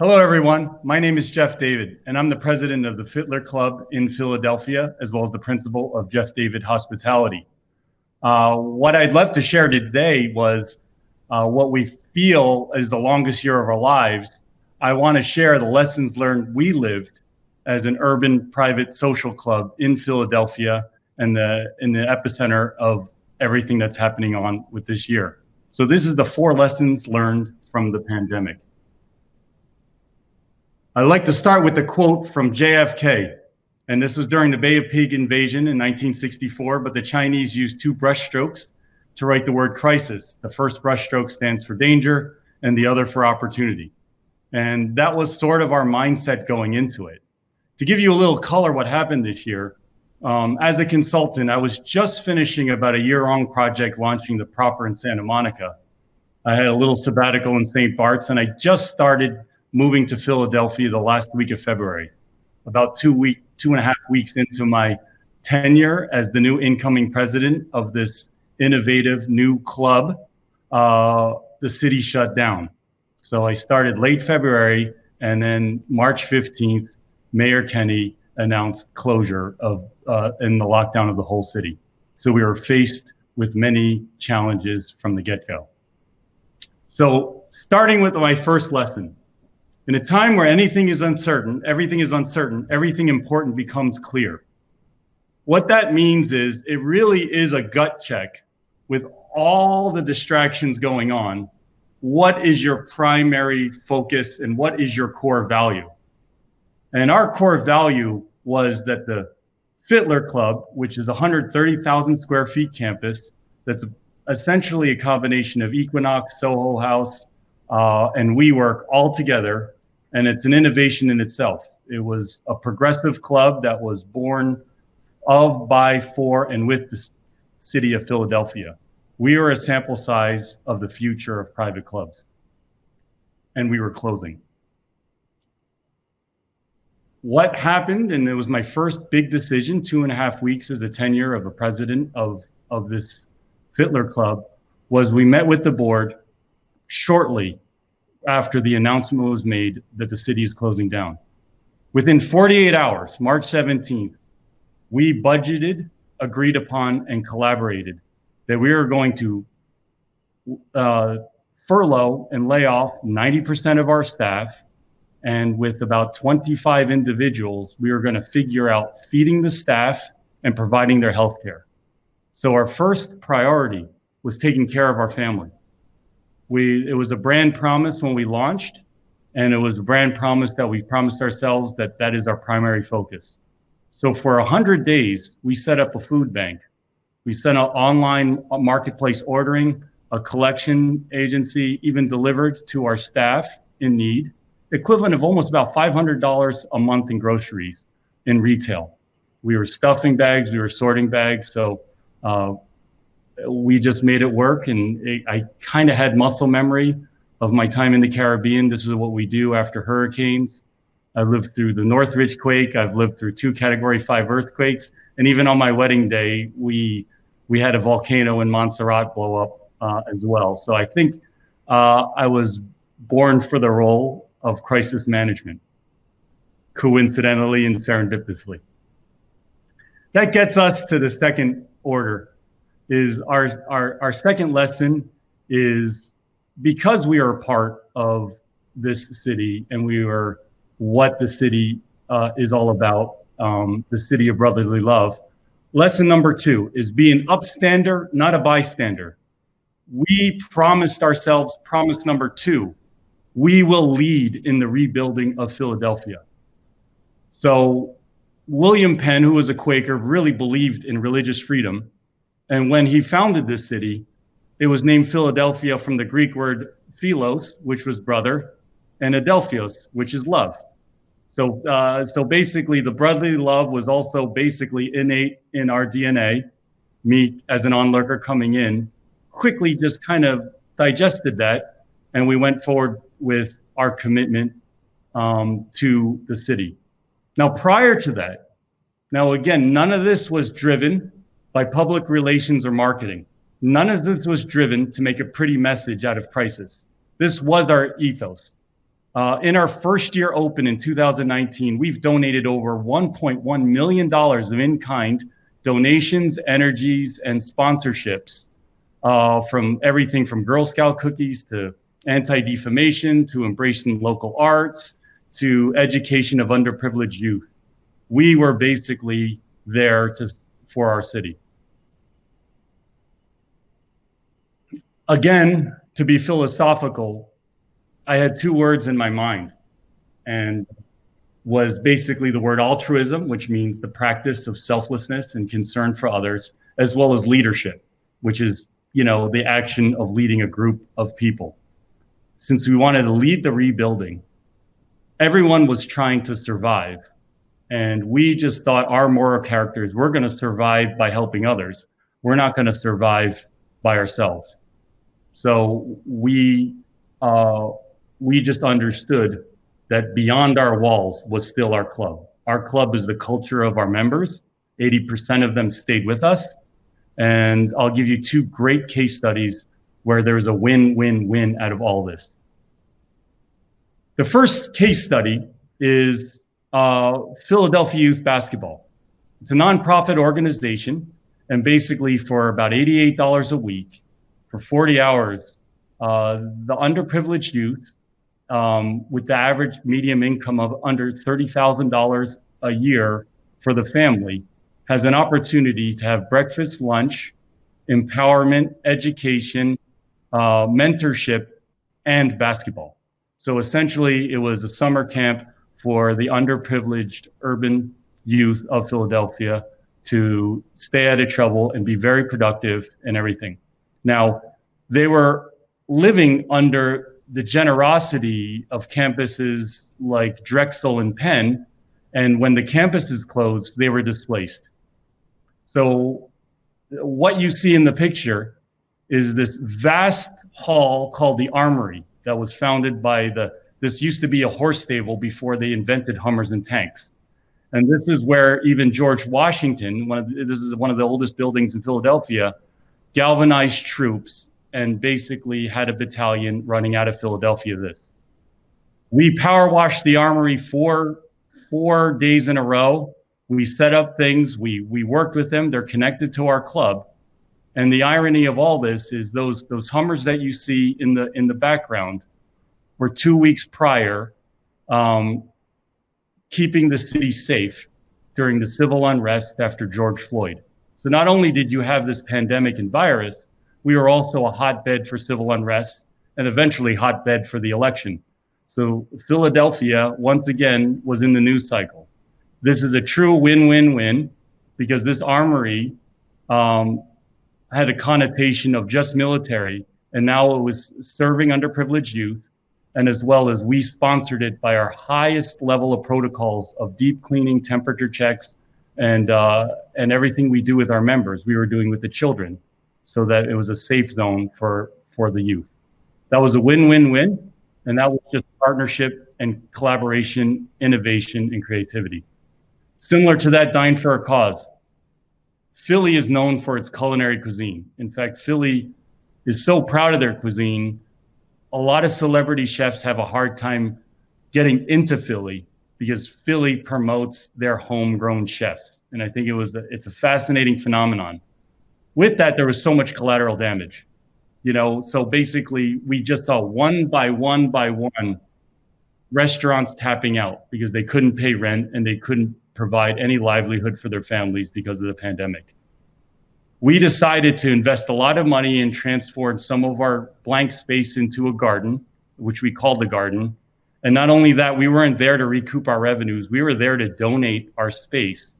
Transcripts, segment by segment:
Hello, everyone. My name is Jeff David, and I'm the president of the Fittler Club in Philadelphia, as well as the principal of Jeff David Hospitality. What I'd love to share today was what we feel is the longest year of our lives. I want to share the lessons learned we lived as an urban private social club in Philadelphia and in the epicenter of everything that's happening on with this year. So this is the 4 lessons learned from the pandemic. I'd like to start with a quote from JFK, and this was during the Bay of Pigs invasion in 1964, but the Chinese used 2 brushstrokes to write the word crisis. The first brushstroke stands for danger, and the other for opportunity. And that was sort of our mindset going into it. To give you a little color what happened this year, as a consultant, I was just finishing about a year-long project launching the Proper in Santa Monica. I had a little sabbatical in St. Bart's, and I just started moving to Philadelphia the last week of February, about 2.5 weeks into my tenure as the new incoming president of this innovative new club. The city shut down. So I started late February, and then March 15th, Mayor Kenny announced closure of and the lockdown of the whole city. So we were faced with many challenges from the get-go. So starting with my first lesson, in a time where everything is uncertain, everything important becomes clear. What that means is it really is a gut check with all the distractions going on. What is your primary focus and what is your core value? And our core value was that the Fittler Club, which is a 130,000 square feet campus, that's essentially a combination of Equinox, Soho House, and WeWork all together, and it's an innovation in itself. It was a progressive club that was born of, by, for, and with the city of Philadelphia. We are a sample size of the future of private clubs, and we were closing. What happened, and it was my first big decision, 2.5 weeks as a tenure of a president of this Fittler Club, was we met with the board shortly after the announcement was made that the city is closing down. Within 48 hours, March 17th, we budgeted, agreed upon, and collaborated that we were going to furlough and lay off 90% of our staff, and with about 25 individuals, we were going to figure out feeding the staff and providing their health care. So our first priority was taking care of our family. It was a brand promise when we launched, and it was a brand promise that we promised ourselves that is our primary focus. So for 100 days, we set up a food bank. We sent out online marketplace ordering, a collection agency even delivered to our staff in need, equivalent of almost about $500 a month in groceries in retail. We were stuffing bags, we were sorting bags, so we just made it work, and I kind of had muscle memory of my time in the Caribbean. This is what we do after hurricanes. I've lived through the Northridge quake. I've lived through 2 Category 5 earthquakes. And even on my wedding day, we had a volcano in Montserrat blow up as well. So I think I was born for the role of crisis management, coincidentally and serendipitously. That gets us to the second order. Is our second lesson is, because we are a part of this city and we are what the city is all about, the city of brotherly love. Lesson number 2 is be an upstander, not a bystander. We promised ourselves, promise number 2, we will lead in the rebuilding of Philadelphia. So William Penn, who was a Quaker, really believed in religious freedom. And when he founded this city, it was named Philadelphia from the Greek word philos, which was brother, and adelphios, which is love. So basically the brotherly love was also basically innate in our DNA. Me as an onlooker coming in, quickly just kind of digested that, and we went forward with our commitment to the city. Now, prior to that, now again, none of this was driven by public relations or marketing. None of this was driven to make a pretty message out of crisis. This was our ethos. In our first year open in 2019, we've donated over $1.1 million of in-kind donations, energies, and sponsorships, from everything from Girl Scout cookies to anti-defamation to embracing local arts to education of underprivileged youth. We were basically there for our city. Again, to be philosophical, I had two words in my mind, and was basically the word altruism, which means the practice of selflessness and concern for others, as well as leadership, which is, the action of leading a group of people. Since we wanted to lead the rebuilding, everyone was trying to survive. And we just thought our moral characters, we're going to survive by helping others. We're not going to survive by ourselves. So we just understood that beyond our walls was still our club. Our club is the culture of our members. 80% of them stayed with us. And I'll give you two great case studies where there's a win-win-win out of all this. The first case study is Philadelphia Youth Basketball. It's a nonprofit organization, and basically for about $88 a week, for 40 hours, the underprivileged youth, with the average median income of under $30,000 a year for the family, has an opportunity to have breakfast, lunch, empowerment, education, mentorship, and basketball. So essentially, it was a summer camp for the underprivileged urban youth of Philadelphia to stay out of trouble and be very productive and everything. Now, they were living under the generosity of campuses like Drexel and Penn, and when the campuses closed, they were displaced. So what you see in the picture is this vast hall called the Armory that was founded by this used to be a horse stable before they invented Hummers and tanks. And this is where even George Washington, this is one of the oldest buildings in Philadelphia, galvanized troops and basically had a battalion running out of Philadelphia. We power washed the Armory four days in a row. We set up things, we worked with them, they're connected to our club. And the irony of all this is those Hummers that you see in the background were 2 weeks prior keeping the city safe during the civil unrest after George Floyd. So not only did you have this pandemic and virus, we were also a hotbed for civil unrest and eventually hotbed for the election. So Philadelphia, once again, was in the news cycle. This is a true win-win-win because this Armory had a connotation of just military, and now it was serving underprivileged youth, and as well as we sponsored it by our highest level of protocols of deep cleaning, temperature checks, and everything we do with our members, we were doing with the children, so that it was a safe zone for the youth. That was a win-win-win, and that was just partnership and collaboration, innovation, and creativity. Similar to that, Dine for a Cause. Philly is known for its culinary cuisine. In fact, Philly is so proud of their cuisine. A lot of celebrity chefs have a hard time getting into Philly because Philly promotes their homegrown chefs. And I think it's a fascinating phenomenon. With that, there was so much collateral damage. So basically we just saw one by one restaurants tapping out because they couldn't pay rent and they couldn't provide any livelihood for their families because of the pandemic. We decided to invest a lot of money and transform some of our blank space into a garden, which we called the garden. And not only that, we weren't there to recoup our revenues. We were there to donate our space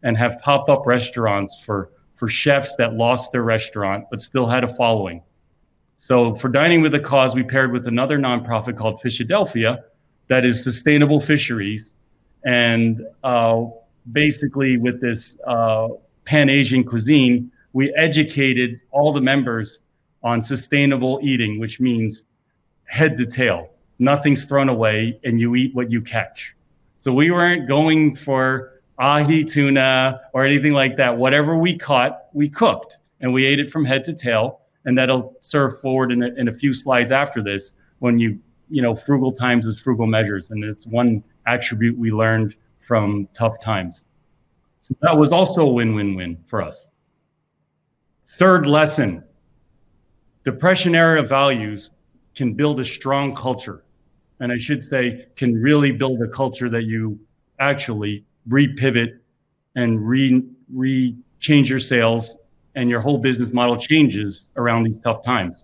and have pop-up restaurants for chefs that lost their restaurant but still had a following. So for Dining with a Cause, we paired with another nonprofit called Fishadelphia that is sustainable fisheries. And basically with this Pan-Asian cuisine, we educated all the members on sustainable eating, which means head to tail. Nothing's thrown away and you eat what you catch. So we weren't going for ahi tuna or anything like that. Whatever we caught, we cooked and we ate it from head to tail. And that'll serve forward in a few slides after this when you frugal times is frugal measures. And it's one attribute we learned from tough times. So that was also a win-win-win for us. Third lesson, depression era values can build a strong culture. And I should say, can really build a culture that you actually repivot and change your sales, and your whole business model changes around these tough times.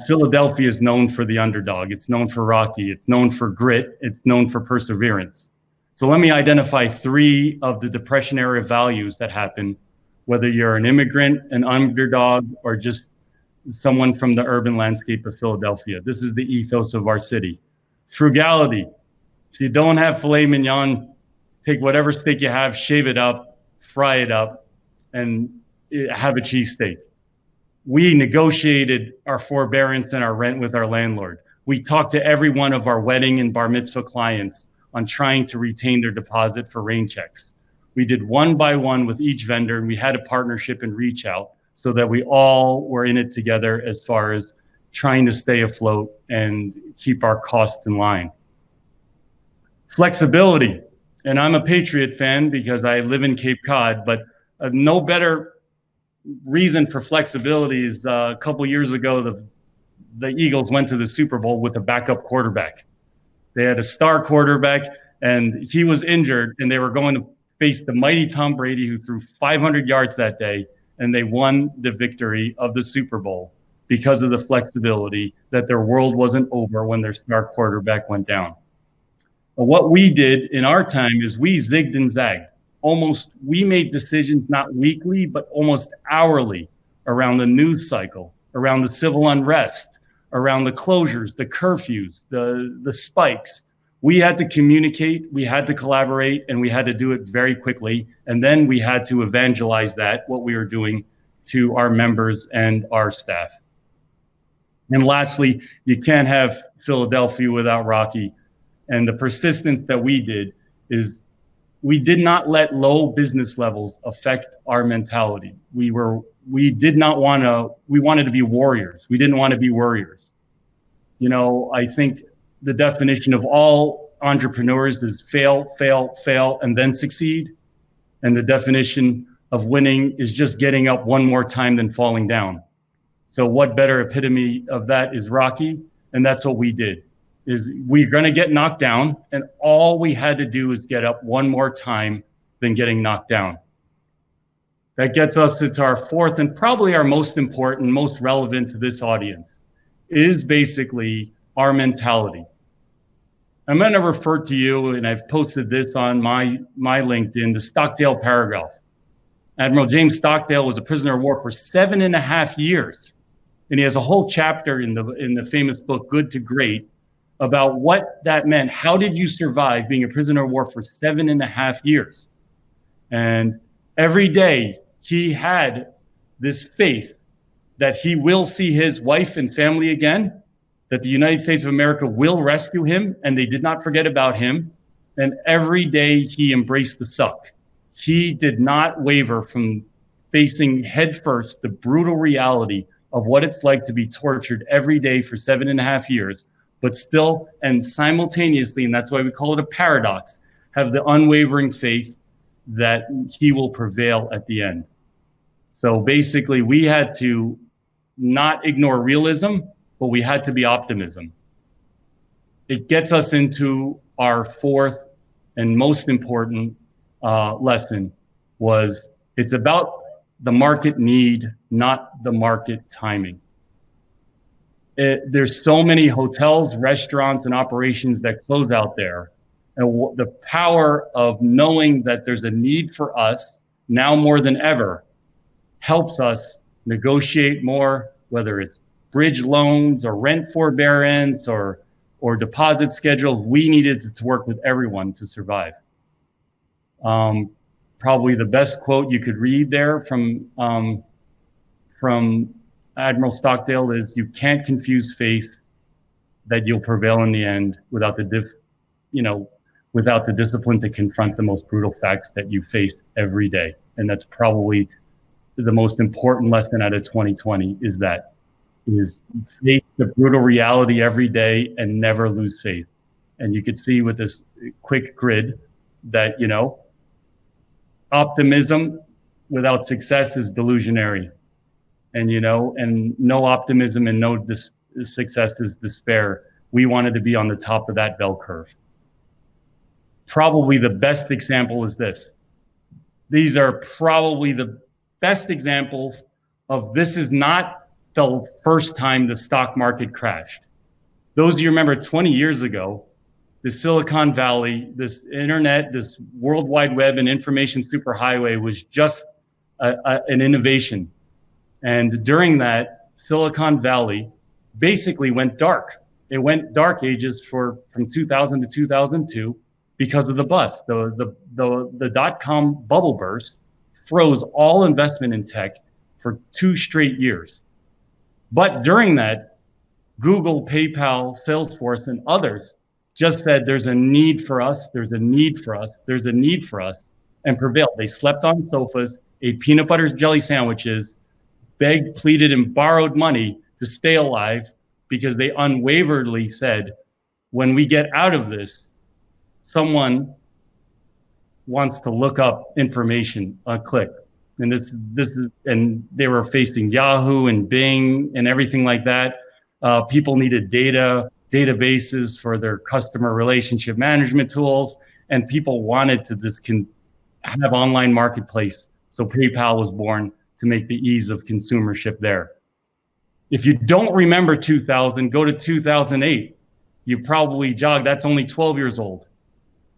Philadelphia is known for the underdog. It's known for Rocky. It's known for grit. It's known for perseverance. So let me identify 3 of the depression era values that happen, whether you're an immigrant, an underdog, or just someone from the urban landscape of Philadelphia. This is the ethos of our city. Frugality. If you don't have filet mignon, take whatever steak you have, shave it up, fry it up, and have a cheesesteak. We negotiated our forbearance and our rent with our landlord. We talked to every one of our wedding and bar mitzvah clients on trying to retain their deposit for rain checks. We did one by one with each vendor, and we had a partnership and reach out so that we all were in it together as far as trying to stay afloat and keep our costs in line. Flexibility. And I'm a Patriot fan because I live in Cape Cod, but no better reason for flexibility is a couple years ago, the Eagles went to the Super Bowl with a backup quarterback. They had a star quarterback, and he was injured, and they were going to face the mighty Tom Brady, who threw 500 yards that day, and they won the victory of the Super Bowl because of the flexibility that their world wasn't over when their star quarterback went down. But what we did in our time is we zigged and zagged. We made decisions not weekly, but almost hourly around the news cycle, around the civil unrest, around the closures, the curfews, the spikes. We had to communicate, we had to collaborate, and we had to do it very quickly. And then we had to evangelize what we were doing, to our members and our staff. And lastly, you can't have Philadelphia without Rocky. And the persistence that we did is we did not let low business levels affect our mentality. We wanted to be warriors. We didn't want to be worriers. I think the definition of all entrepreneurs is fail, fail, fail, and then succeed. And the definition of winning is just getting up one more time than falling down. So what better epitome of that is Rocky? And that's what we did. Is we're going to get knocked down, and all we had to do is get up one more time than getting knocked down. That gets us to our fourth and probably our most important, most relevant to this audience, is basically our mentality. I'm going to refer to you, and I've posted this on my LinkedIn, the Stockdale paragraph. Admiral James Stockdale was a prisoner of war for 7.5 years, and he has a whole chapter in the famous book, Good to Great, about what that meant. How did you survive being a prisoner of war for 7.5 years? And every day he had this faith that he will see his wife and family again, that the United States of America will rescue him, and they did not forget about him. And every day he embraced the suck. He did not waver from facing headfirst the brutal reality of what it's like to be tortured every day for 7.5 years, but still and simultaneously, and that's why we call it a paradox, have the unwavering faith that he will prevail at the end. So basically, we had to not ignore realism, but we had to be optimism. It gets us into our fourth and most important lesson was it's about the market need, not the market timing. There's so many hotels, restaurants, and operations that close out there. And the power of knowing that there's a need for us now more than ever helps us negotiate more, whether it's bridge loans or rent forbearance or deposit schedules. We needed to work with everyone to survive. Probably the best quote you could read there from Admiral Stockdale is, "You can't confuse faith that you'll prevail in the end without without the discipline to confront the most brutal facts that you face every day." And that's probably the most important lesson out of 2020 is that is face the brutal reality every day and never lose faith. And you could see with this quick grid that, optimism without success is delusionary. And, and no optimism and no success is despair. We wanted to be on the top of that bell curve. Probably the best example is this. These are probably the best examples of this is not the first time the stock market crashed. Those of you remember 20 years ago, the Silicon Valley, this internet, this World Wide Web and information superhighway was just an innovation. And during that, Silicon Valley basically went dark. It went dark ages from 2000 to 2002 because of the bust. The dot-com bubble burst froze all investment in tech for 2 straight years. But during that, Google, PayPal, Salesforce, and others just said, there's a need for us, there's a need for us, there's a need for us, and prevailed. They slept on sofas, ate peanut butter jelly sandwiches, begged, pleaded, and borrowed money to stay alive because they unwaveringly said, when we get out of this, someone wants to look up information a click. And this is, and they were facing Yahoo and Bing and everything like that. People needed databases for their customer relationship management tools, and people wanted to just have online marketplace. So PayPal was born to make the ease of consumership there. If you don't remember 2000, go to 2008. You probably jogged, that's only 12 years old.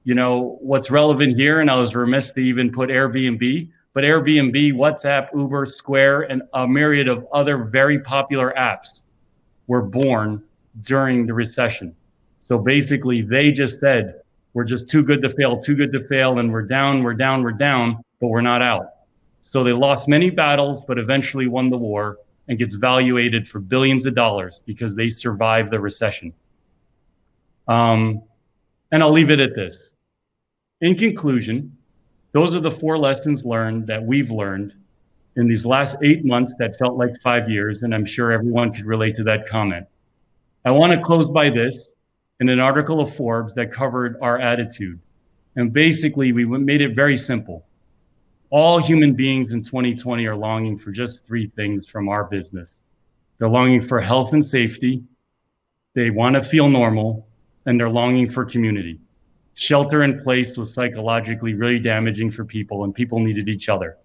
What's relevant here, and I was remiss to even put Airbnb, but Airbnb, WhatsApp, Uber, Square, and a myriad of other very popular apps were born during the recession. So basically they just said, we're just too good to fail, and we're down, but we're not out. So they lost many battles, but eventually won the war and gets valuated for billions of dollars because they survived the recession. And I'll leave it at this. In conclusion, those are the 4 lessons learned that we've learned in these last 8 months that felt like 5 years, and I'm sure everyone could relate to that comment. I want to close by this in an article of Forbes that covered our attitude. And basically, we made it very simple. All human beings in 2020 are longing for just 3 things from our business. They're longing for health and safety, they want to feel normal, and they're longing for community. Shelter in place was psychologically really damaging for people, and people needed each other.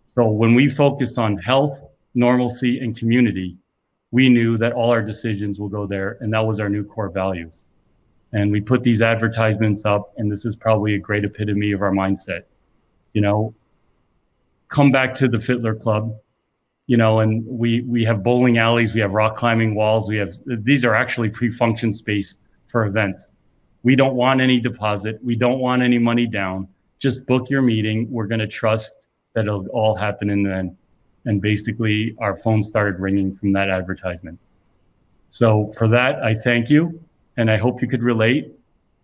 So when we focus on health, normalcy, and community, we knew that all our decisions will go there, and that was our new core values. And we put these advertisements up, and this is probably a great epitome of our mindset. Come back to the Fiddler Club, and we have bowling alleys, we have rock climbing walls, these are actually pre-function space for events. We don't want any deposit, we don't want any money down, just book your meeting, we're gonna trust that it'll all happen in the end. And basically our phone started ringing from that advertisement. So for that, I thank you, and I hope you could relate,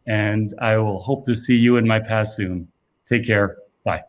and I will hope to see you in my path soon. Take care, bye.